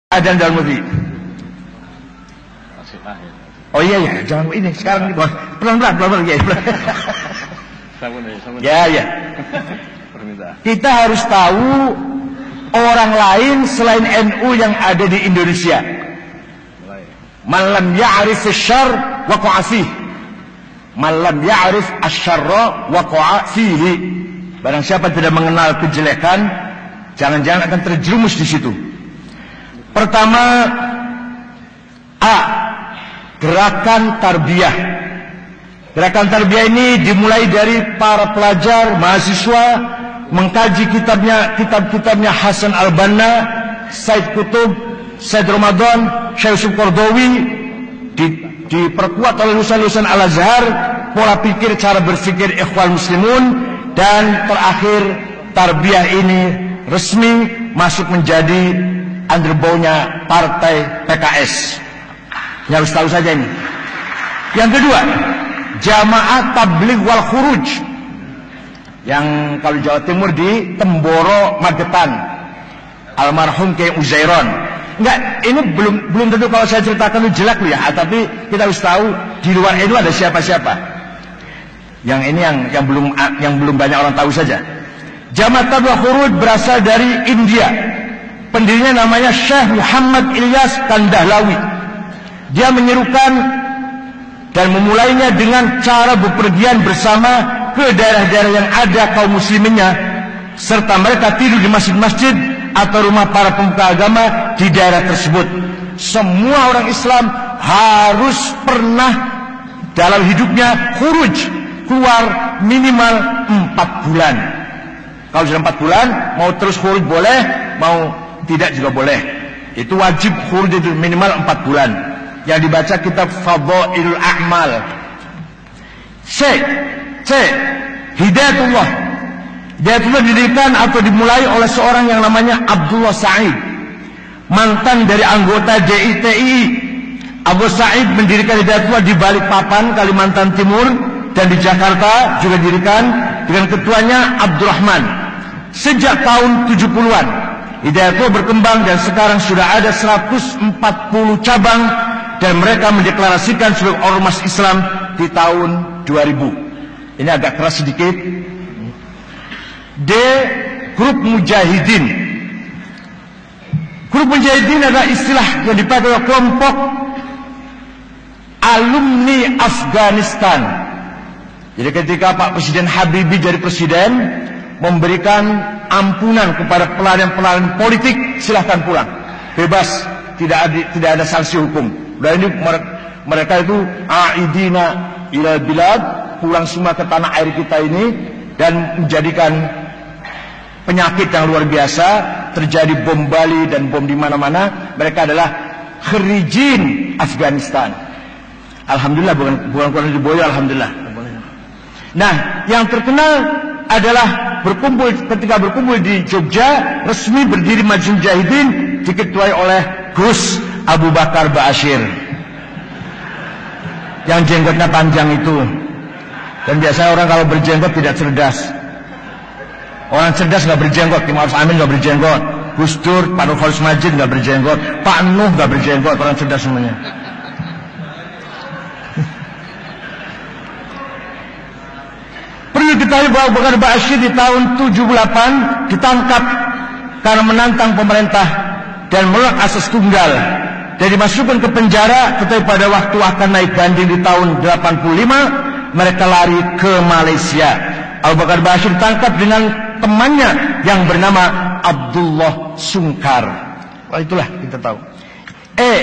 Adan dalam negeri. Oh iya ya, jangan ini sekarang ini pelan-pelan ya. Ya. Kita harus tahu orang lain selain NU yang ada di Indonesia. Man lam ya'rif asy-syarr waqa'a fihi. Man lam ya'rif asy-syarra waqa'a fihi. Barang siapa tidak mengenal kejelekan, jangan-jangan akan terjerumus di situ. Pertama, A. Gerakan tarbiyah. Gerakan tarbiyah ini dimulai dari para pelajar, mahasiswa mengkaji kitab-kitabnya Hasan al-Banna, Said Qutb, Said Ramadan, Syekh Yusuf Qaradawi, diperkuat oleh lulusan-lulusan Al-Azhar, pola pikir, cara berpikir ikhwan muslimun, dan terakhir tarbiyah ini resmi masuk menjadi underbownya partai PKS. Ya harus tahu saja ini. Yang kedua, Jamaah Tabligh wal Khuruj, yang kalau Jawa Timur di Temboro, Magetan, almarhum Kiai Uzairon. Enggak, ini belum tentu kalau saya ceritakan itu jelek loh ya, tapi kita harus tahu di luar itu ada siapa-siapa. Yang ini yang belum banyak orang tahu saja. Jamaah Tabligh wal Khuruj berasal dari India. Pendirinya namanya Syekh Muhammad Ilyas Kandahlawi. Dia menyerukan dan memulainya dengan cara bepergian bersama ke daerah-daerah yang ada kaum musliminnya, serta mereka tidur di masjid-masjid atau rumah para pemuka agama di daerah tersebut. Semua orang Islam harus pernah dalam hidupnya khuruj, keluar minimal 4 bulan. Kalau sudah 4 bulan, mau terus khuruj boleh, mau tidak juga boleh. Itu wajib khuruj itu minimal 4 bulan. Yang dibaca kitab Fadhailul A'mal. C. Hidayatullah. Hidayatullah didirikan atau dimulai oleh seorang yang namanya Abdullah Sa'id, mantan dari anggota JITI. Abu Sa'id mendirikan Hidayatullah di Balikpapan, Kalimantan Timur, dan di Jakarta juga didirikan dengan ketuanya Abdurrahman. Sejak tahun 70-an, Hidayatullah berkembang dan sekarang sudah ada 140 cabang, dan mereka mendeklarasikan sebagai ormas Islam di tahun 2000. Ini agak keras sedikit. D. Grup Mujahidin. Grup Mujahidin adalah istilah yang dipakai oleh kelompok alumni Afghanistan. Jadi ketika Pak Presiden Habibie jadi presiden, memberikan ampunan kepada pelarian-pelarian politik, silahkan pulang, bebas, tidak ada sanksi hukum. Dan ini mereka itu aidina ila bilad, pulang semua ke tanah air kita ini, dan menjadikan penyakit yang luar biasa, terjadi bom Bali dan bom di mana-mana. Mereka adalah kharijin Afghanistan. Alhamdulillah, bukan Quran diboyo, alhamdulillah. Nah, yang terkenal adalah ketika berkumpul di Jogja, resmi berdiri Majlis Mujahidin, diketuai oleh Gus Abu Bakar Ba'asyir, yang jenggotnya panjang itu. Dan biasanya orang kalau berjenggot tidak cerdas. Orang cerdas nggak berjenggot. Imam Arif Amin nggak berjenggot, Gus Dur, Pak Nurholis Majid nggak berjenggot, Pak Nuh nggak berjenggot. Orang cerdas semuanya. Perlu diketahui bahwa Abu Bakar Ba'asyir di tahun 78 ditangkap karena menantang pemerintah dan menolak asas tunggal, dan dimasukkan ke penjara. Tetapi pada waktu akan naik banding di tahun 85, mereka lari ke Malaysia. Abu Bakar Ba'asyir ditangkap dengan temannya yang bernama Abdullah Sungkar. Wah, itulah kita tahu. E.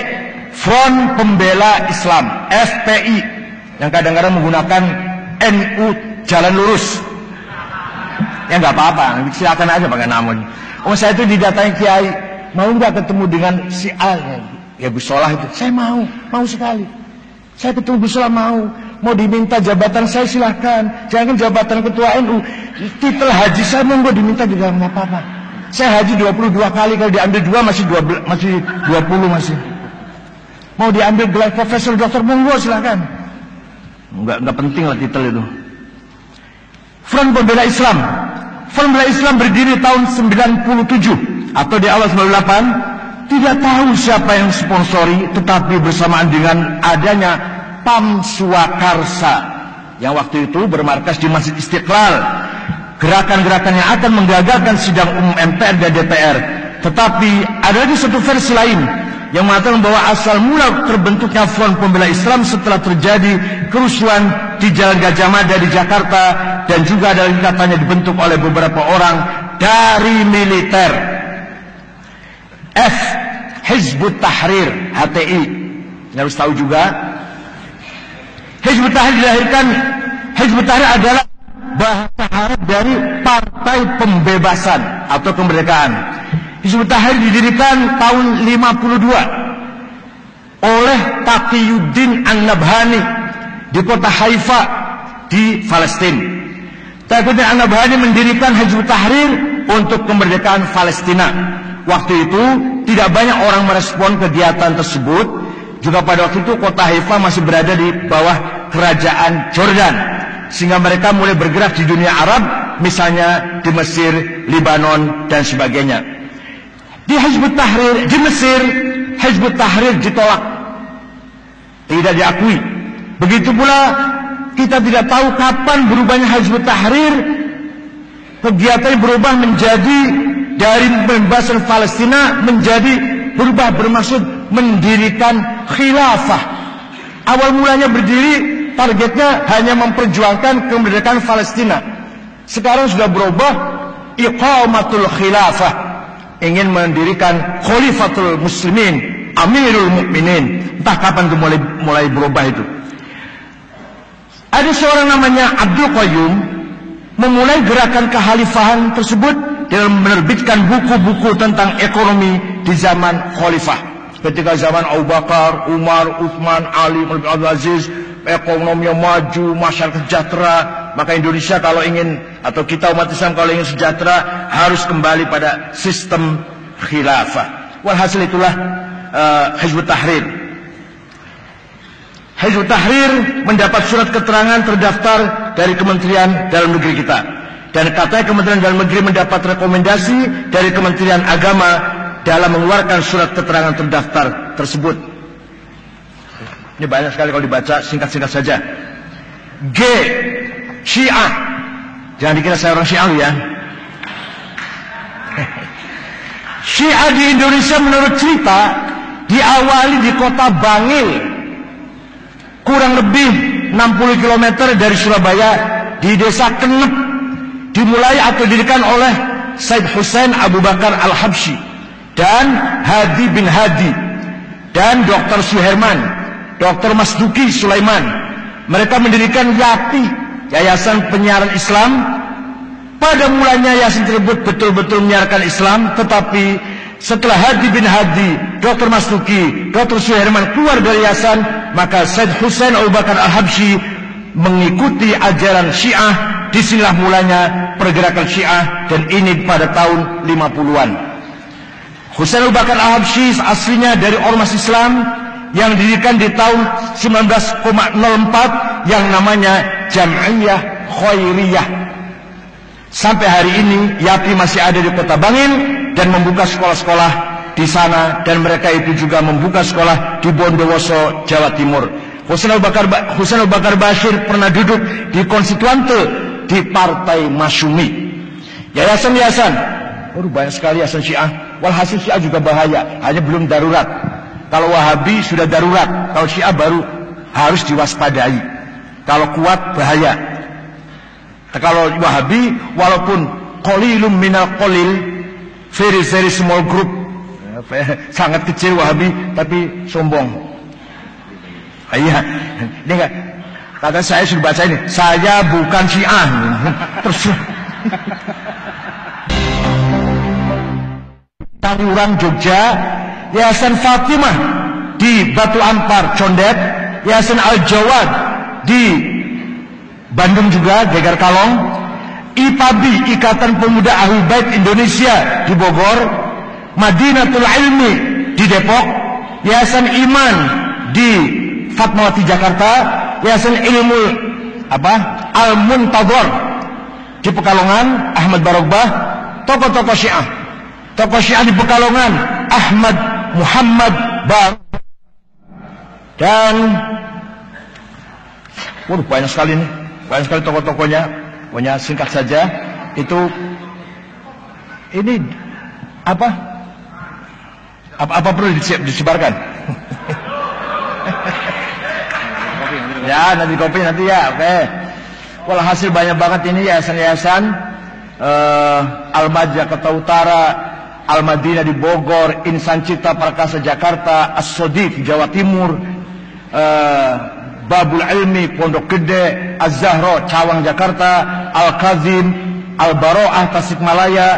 Front Pembela Islam, FPI, yang kadang-kadang menggunakan NU jalan lurus. Ya nggak apa-apa, silakan aja pakai namanya. Saya itu didatangi kiai, mau nggak ketemu dengan si A? Ya Gus Solah itu, saya mau sekali. Saya ketemu Gus Solah mau diminta jabatan saya silahkan. Jangan jabatan ketua NU, titel haji saya monggo diminta juga nggak apa-apa. Saya haji 22 kali, kalau diambil 2 masih 20 masih. Mau diambil gelar profesor doktor monggo silahkan. Nggak penting lah titel itu. Front Pembela Islam. Front Pembela Islam berdiri tahun 97 atau di awal 98 tidak tahu siapa yang sponsori, tetapi bersamaan dengan adanya PAM Swakarsa yang waktu itu bermarkas di Masjid Istiqlal, gerakan-gerakan yang akan menggagalkan sidang umum MPR dan DPR. Tetapi ada lagi satu versi lain yang mengatakan bahwa asal mula terbentuknya Front Pembela Islam setelah terjadi kerusuhan di Jalan Gajah Mada di Jakarta, dan juga ada yang katanya dibentuk oleh beberapa orang dari militer. F. Hizbut Tahrir, HTI. Harus tahu juga, Hizbut Tahrir dilahirkan. Hizbut Tahrir adalah bahasa Arab dari Partai Pembebasan atau Kemerdekaan. Hizbut Tahrir didirikan tahun 52 oleh Taqiyuddin An-Nabhani di kota Haifa di Palestina. Taqiyuddin An-Nabhani mendirikan Hizbut Tahrir untuk kemerdekaan Palestina. Waktu itu tidak banyak orang merespon kegiatan tersebut. Juga pada waktu itu kota Haifa masih berada di bawah kerajaan Jordan, sehingga mereka mulai bergerak di dunia Arab, misalnya di Mesir, Libanon, dan sebagainya. Di Hizbut Tahrir di Mesir, Hizbut Tahrir ditolak, tidak diakui. Begitu pula kita tidak tahu kapan berubahnya Hizbut Tahrir. Kegiatannya berubah menjadi dari pembebasan Palestina menjadi berubah bermaksud mendirikan khilafah. Awal mulanya berdiri targetnya hanya memperjuangkan kemerdekaan Palestina. Sekarang sudah berubah iqamatul khilafah, ingin mendirikan khalifatul muslimin, amirul mukminin. Entah kapan itu mulai berubah itu. Ada seorang namanya Abdul Qayyum memulai gerakan kekhalifahan tersebut dengan menerbitkan buku-buku tentang ekonomi di zaman khalifah. Ketika zaman Abu Bakar, Umar, Uthman, Ali, Abdul Aziz, ekonominya maju, masyarakat sejahtera, maka Indonesia kalau ingin, atau kita umat Islam kalau ingin sejahtera, harus kembali pada sistem khilafah. Walhasil itulah Hizbut Tahrir. Hizbut Tahrir mendapat surat keterangan terdaftar dari Kementerian Dalam Negeri kita. Dan katanya Kementerian Dalam Negeri mendapat rekomendasi dari Kementerian Agama dalam mengeluarkan surat keterangan terdaftar tersebut. Ini banyak sekali kalau dibaca, singkat-singkat saja. G. Syiah. Jangan dikira saya orang Syiah ya. Syiah di Indonesia menurut cerita diawali di kota Bangil, kurang lebih 60 km dari Surabaya, di desa Kenep. Dimulai atau didirikan oleh Said Hussein Abu Bakar Al-Habsyi dan Hadi bin Hadi dan Dr. Suherman, Dr. Masduki Sulaiman. Mereka mendirikan YAPI, Yayasan Penyiaran Islam. Pada mulanya yayasan tersebut betul-betul menyiarkan Islam, tetapi setelah Hadi bin Hadi, Dr. Masduki, Dr. Suherman keluar dari yayasan, maka Said Hussein Abu Bakar Al-Habsyi mengikuti ajaran Syiah. Disinilah mulanya pergerakan Syiah, dan ini pada tahun 50-an. Hussein Abu Bakar Al-Habsyi aslinya dari ormas Islam yang didirikan di tahun 1904 yang namanya Jam'iyah Khairiyah. Sampai hari ini YAPI masih ada di kota Bangil dan membuka sekolah-sekolah di sana, dan mereka itu juga membuka sekolah di Bondowoso, Jawa Timur. Hussein Abu Bakar Bashir pernah duduk di konstituante di Partai Masyumi. Yayasan-yayasan, banyak sekali yayasan Syiah. Walhasil Syiah juga bahaya, hanya belum darurat. Kalau Wahabi sudah darurat, kalau Syiah baru harus diwaspadai. Kalau kuat bahaya. Kalau Wahabi, walaupun qalilum minal qalil, very very small group, sangat kecil Wahabi, tapi sombong. Iya, ini enggak. Kata saya sudah baca ini, saya bukan Syiah. Terus Tangerang, Jogja, Yayasan Fatimah di Batu Ampar, Condet, Yayasan Al-Jawad di Bandung juga, Gegar Kalong, IPABI, Ikatan Pemuda Ahlul Bait Indonesia di Bogor, Madinatul Ilmi di Depok, Yayasan Iman di Fatmawati, Jakarta, Yayasan Ilmu Al-Muntadhar di Pekalongan, Ahmad Barogbah. Tokoh-tokoh Syiah di Pekalongan, Ahmad Muhammad Baru. Dan banyak sekali nih, banyak sekali tokoh-tokohnya. Pokoknya singkat saja, itu ini apa perlu disebarkan? Ya, nanti kopi nanti ya, oke. Walhasil banyak banget ini yayasan-yayasan. Al-Mad Jakarta Utara, Al-Madinah di Bogor, Insan Cipta Prakasa Jakarta, As-Sodiq Jawa Timur, Babul Ilmi Pondok Gede, Az-Zahra Cawang Jakarta, Al-Kazim Al-Baro'ah Tasikmalaya,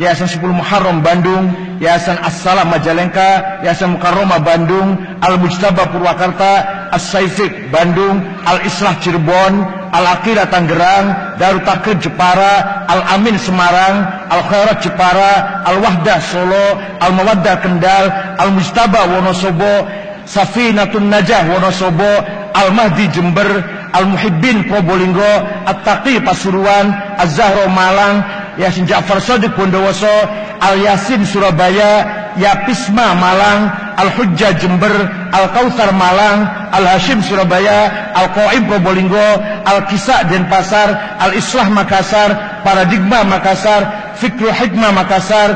Yayasan 10 Muharram Bandung, Yayasan As-Salam Majalengka, Yayasan Mukarramah Bandung, Al-Mujtaba Purwakarta, As-Saifik Bandung, Al-Islah Cirebon, Al-Aqidah Tangerang, Darut Takrib Jepara, Al-Amin Semarang, Al-Khairat Jepara, Al-Wahdah Solo, Al-Mawaddah Kendal, Al-Mujtaba Wonosobo, Safinatun Najah Wonosobo, Al-Mahdi Jember, Al-Muhibbin Probolinggo, At-Taqi Pasuruan, Az-Zahra Malang, Yasin Ja'far Shadiq Bondowoso, Al-Yasin Surabaya, Yapisma Malang, Al-Hujjah Jember, Al-Kautsar Malang, Al-Hashim Surabaya, Al-Qaim Probolinggo, Al-Kisah Denpasar, Al-Islah Makassar, Paradigma Makassar, Fikrul Hikmah Makassar,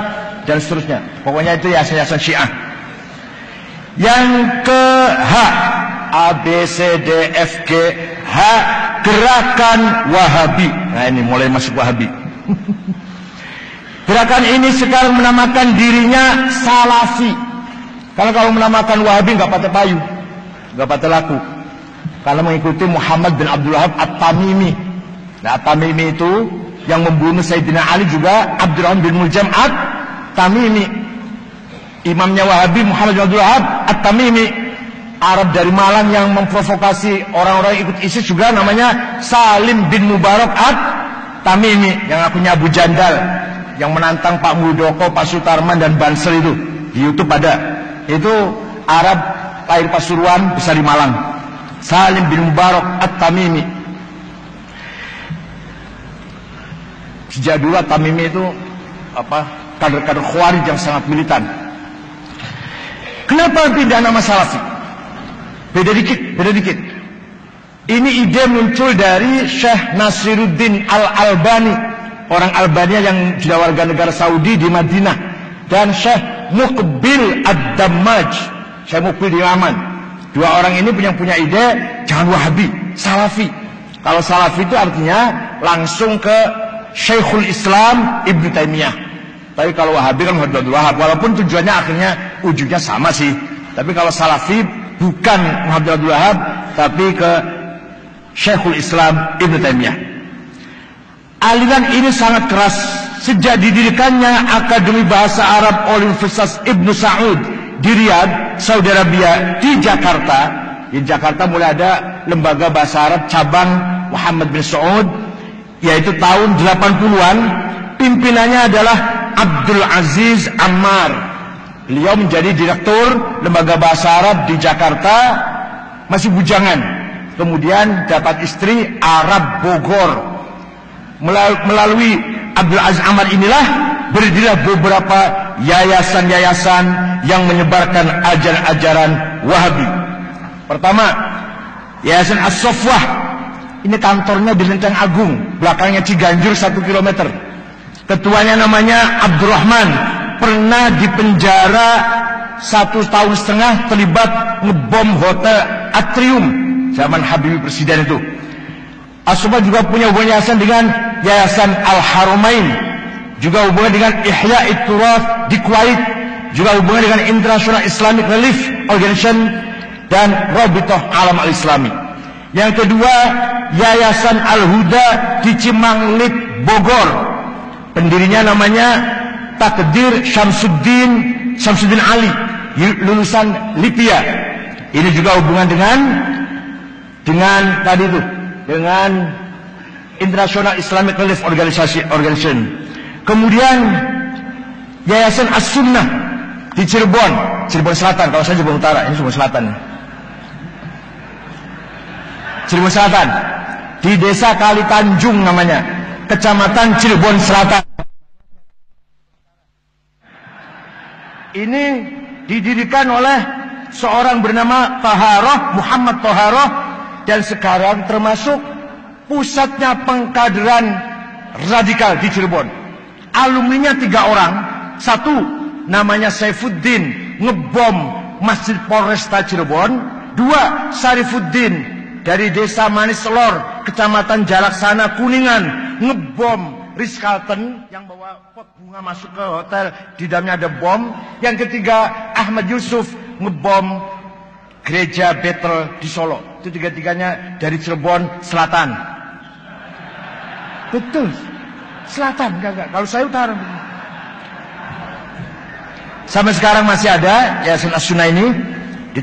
dan seterusnya. Pokoknya itu yayasan-yayasan Syiah. Yang ke H, A, B, C, D, F, G, H, Gerakan Wahabi. Nah ini mulai masuk Wahabi. Gerakan ini sekarang menamakan dirinya Salafi. Karena kalau menamakan Wahabi nggak pakai payu, nggak pakai laku. Karena mengikuti Muhammad bin Abdul Wahab At-Tamimi. Nah At-Tamimi itu yang membunuh Sayyidina Ali juga Abdurrahman bin Muljam At-Tamimi. Imamnya Wahabi Muhammad bin Abdul Wahab At-Tamimi. Arab dari Malang yang memprovokasi orang-orang ikut ISIS juga namanya Salim bin Mubarak At-Tamimi, yang akunya Abu Jandal, yang menantang Pak Muldoko, Pak Sutarman dan Bansel itu di YouTube ada. Itu Arab lahir Pasuruan, besar di Malang. Salim bin Mubarak At-Tamimi. Sejak dulu At-Tamimi itu kader-kader Khawarij yang sangat militan. Kenapa pindah nama Salafi? Beda dikit. Ini ide muncul dari Syekh Nasiruddin Al-Albani, orang Albania yang juga warga negara Saudi di Madinah, dan Syekh Muqbil Ad-Dammaj, Syekh Muqbil di Yaman. Dua orang ini punya ide jangan Wahabi, Salafi. Kalau Salafi itu artinya langsung ke Syekhul Islam Ibnu Taimiyah. Tapi kalau Wahabi kan Muhammad Abdul Wahab, walaupun tujuannya akhirnya ujungnya sama sih. Tapi kalau Salafi bukan Muhammad Abdul Wahab, tapi ke Syekhul Islam Ibnu Taimiyah. Aliran ini sangat keras sejak didirikannya Akademi Bahasa Arab Universitas Ibnu Saud di Riyadh, Saudi Arabia, di Jakarta. Di Jakarta mulai ada lembaga bahasa Arab cabang Muhammad bin Saud, yaitu tahun 80-an. Pimpinannya adalah Abdul Aziz Ammar. Beliau menjadi direktur lembaga bahasa Arab di Jakarta, masih bujangan. Kemudian dapat istri Arab Bogor. Melalui Abdul Aziz Ammar inilah berdirilah beberapa yayasan-yayasan yang menyebarkan ajaran-ajaran Wahabi. Pertama, Yayasan As-Sofwah. Ini kantornya di Lenteng Agung, belakangnya Ciganjur 1 km. Ketuanya namanya Abdurrahman, pernah dipenjara 1,5 tahun terlibat ngebom hotel Atrium zaman Habibie presiden itu. As-Sofwah juga punya hubungan yayasan dengan Yayasan Al-Haramain, juga hubungan dengan Ihya It-Turath di Kuwait, juga hubungan dengan International Islamic Relief Organization dan Rabithah Alam Al-Islami. Yang kedua, Yayasan Al-Huda di Cimanglit, Bogor. Pendirinya namanya Takdir Syamsuddin Ali, lulusan Libya. Ini juga hubungan dengan tadi itu, dengan International Islamic Relief Organization. Kemudian Yayasan As-Sunnah di Cirebon Selatan. Kalau saya Cirebon Utara, ini Cirebon Selatan. Cirebon Selatan di Desa Kali Tanjung namanya, Kecamatan Cirebon Selatan. Ini didirikan oleh seorang bernama Taharoh, Muhammad Taharoh, dan sekarang termasuk pusatnya pengkaderan radikal di Cirebon. Alumninya 3 orang. 1 namanya Saifuddin, ngebom Masjid Polresta Cirebon. 2 Sarifuddin dari Desa Manis Lor, Kecamatan Jalaksana, Kuningan, ngebom Ritz-Carlton yang bawa pot bunga masuk ke hotel, di dalamnya ada bom. Yang ketiga Ahmad Yusuf, ngebom Gereja Bethel di Solo. Itu 3-tiganya dari Cirebon Selatan. Betul, Selatan, enggak. Kalau saya utara. Sampai sekarang masih ada Yayasan As-Sunnah ini di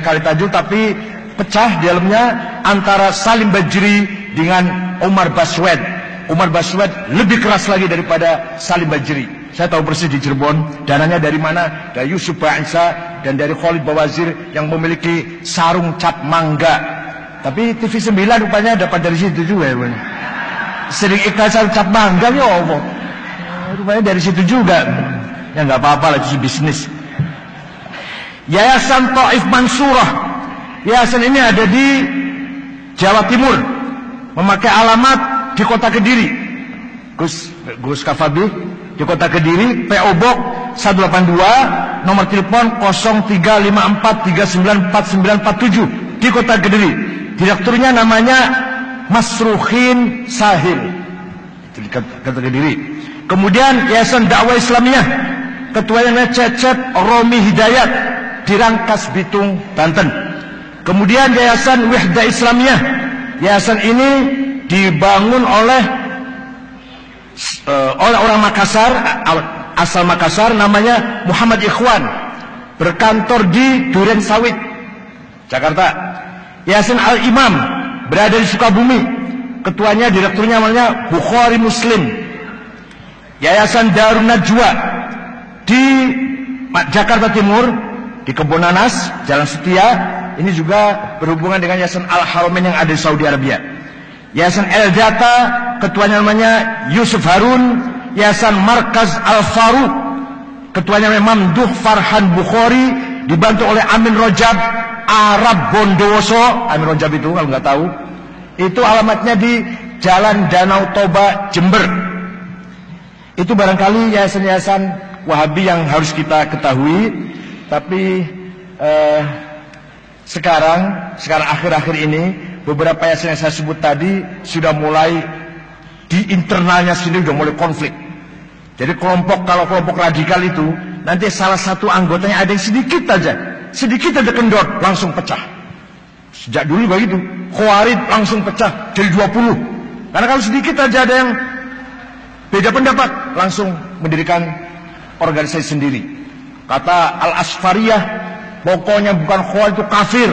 Kali Tanjung, tapi pecah di dalamnya antara Salim Bajri dengan Umar Baswed. Umar Baswed lebih keras lagi daripada Salim Bajri. Saya tahu persis di Cirebon, dananya dari mana? Dari Yusuf Ba'isa dan dari Khalid Bawazir yang memiliki sarung cap mangga. Tapi TV 9 rupanya dapat dari situ juga ya. Sering iklan sarung cap mangga ya Allah. Rupanya dari situ juga. Ya nggak apa-apa lah, itu bisnis. Yayasan Taif Mansurah. Yayasan ini ada di Jawa Timur, memakai alamat di Kota Kediri. Gus Kafabi di Kota Kediri, PO Box 182, nomor telepon 0354394947 di Kota Kediri. Direkturnya namanya Masruhin Sahil, itu di Kota Kediri. Kemudian Yayasan Dakwah Islamiyah, ketuanya namanya Cecep Romi Hidayat di Rangkas Bitung, Banten. Kemudian Yayasan Wihda Islamiyah. Yayasan ini dibangun oleh orang Makassar, asal Makassar, namanya Muhammad Ikhwan, berkantor di Duren Sawit, Jakarta. Yayasan Al-Imam berada di Sukabumi, ketuanya, direkturnya namanya Bukhari Muslim. Yayasan Darun Najwa di Jakarta Timur, di Kebonanas, Jalan Setia, ini juga berhubungan dengan Yayasan Al-Haramain yang ada di Saudi Arabia. Yayasan El Data, ketuanya namanya Yusuf Harun. Yayasan Markaz Al-Faruq, ketuanya namanya Mamduh Farhan Bukhari, dibantu oleh Amin Rojab Arab Bondowoso. Amin Rojab itu kalau nggak tahu, itu alamatnya di Jalan Danau Toba, Jember. Itu barangkali yayasan-yayasan Wahabi yang harus kita ketahui. Tapi sekarang akhir-akhir ini beberapa yayasan yang saya sebut tadi sudah mulai di internalnya sendiri sudah mulai konflik. Jadi kalau kelompok radikal itu nanti salah satu anggotanya ada yang sedikit aja kendor, langsung pecah. Sejak dulu begitu, Khawarij langsung pecah jadi 20. Karena kalau sedikit aja ada yang beda pendapat, langsung mendirikan organisasi sendiri. Kata Al-Asfariyah, pokoknya bukan Khawarij itu kafir,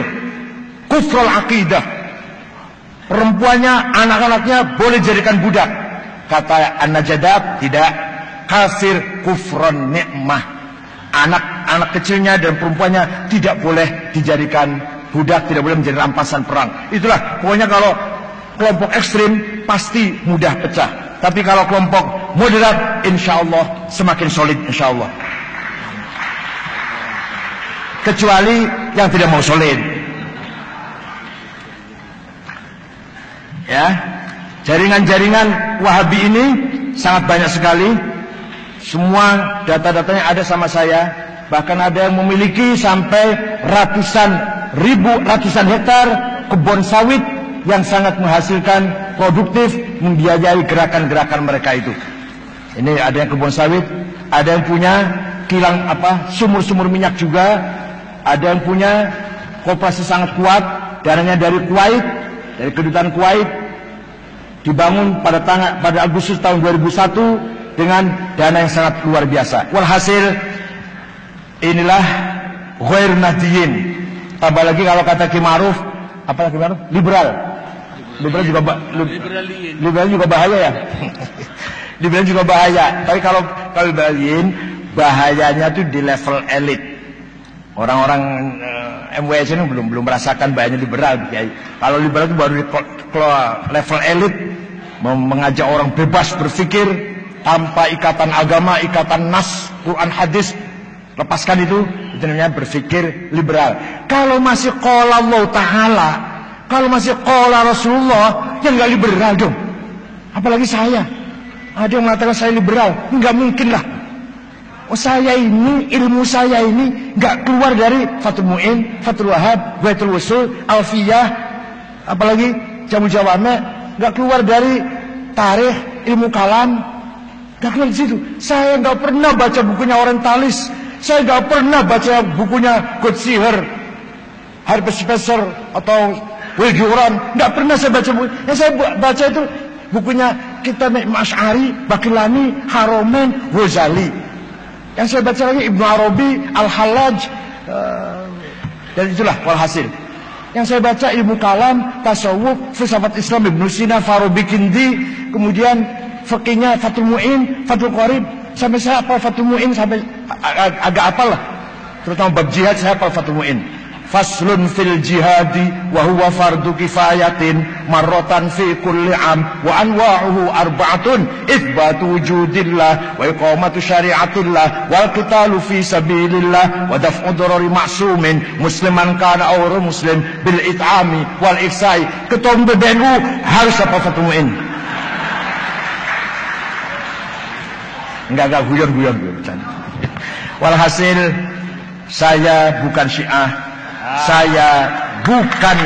kufrul akidah. Perempuannya, anak-anaknya boleh jadikan budak. Kata An-Najadat, tidak, kafir kufron nikmah. Anak kecilnya dan perempuannya tidak boleh dijadikan budak, tidak boleh menjadi rampasan perang. Itulah, pokoknya kalau kelompok ekstrim pasti mudah pecah. Tapi kalau kelompok moderat, insya Allah semakin solid, insya Allah. Kecuali yang tidak mau solid. Ya, jaringan-jaringan Wahabi ini sangat banyak sekali. Semua data-datanya ada sama saya. Bahkan ada yang memiliki sampai ratusan hektar kebun sawit yang sangat menghasilkan, produktif, membiayai gerakan-gerakan mereka itu. Ini ada yang kebun sawit, ada yang punya kilang sumur-sumur minyak juga, ada yang punya koperasi sangat kuat, dananya dari Kuwait, dari kedutaan Kuwait, dibangun pada Agustus tahun 2001 dengan dana yang sangat luar biasa. Walhasil inilah ghair nahdiyin. Tambah lagi kalau kata Ki Ma'ruf, apa Ki Ma'ruf? Liberal juga bahaya ya. Liberal juga bahaya. Tapi kalau liberalin, bahayanya tuh di level elit. Orang-orang MWS ini belum merasakan bahayanya liberal. Kalau liberal itu baru di level elit, mengajak orang bebas berpikir tanpa ikatan agama, ikatan nas, Quran, hadis, lepaskan itu. itu namanya berpikir liberal. Kalau masih qala Allah Ta'ala, kalau masih qala Rasulullah, ya nggak liberal dong. Apalagi saya. Ada yang mengatakan saya liberal, nggak mungkin lah. Oh, saya ini, ilmu saya ini nggak keluar dari Fathul Mu'in, Fathul Wahab, Baitul Usul, Alfiyah, apalagi Jamu Jawame, nggak keluar dari tarikh, ilmu kalam, nggak keluar di situ. Saya nggak pernah baca bukunya orientalis, saya nggak pernah baca bukunya Godsiher, Harper Spencer atau Will Durant, nggak pernah saya baca buku. Yang saya baca itu bukunya Kitab Asy'ari, Bakilani, Haromen, Ghazali. Yang saya baca lagi Ibnu Arabi, Al-Hallaj, dan itulah walhasil. Yang saya baca ilmu kalam, tasawuf, filsafat Islam Ibnu Sina, Farabi Kindi, kemudian fikihnya Fathul Mu'in, Fathul Qarib, sampai saya hafal Fathul Mu'in sampai agak hafal lah. Terutama bab jihad saya hafal Fathul Mu'in. Faslun fil jihadi wa huwa fardu kifayatin marratan fi kulli am wa anwa'uhu arba'atun itsbatu wujudillah wa iqamatu syari'atillah wal qitalu fi sabilillah wa daf'u darari ma'sumin musliman kana aw muslim bil it'ami wal ihsai. Ketua PBNU harus apa Fathul Mu'in. Enggak guyon-guyon bercanda. Walhasil saya bukan Syiah. Saya bukan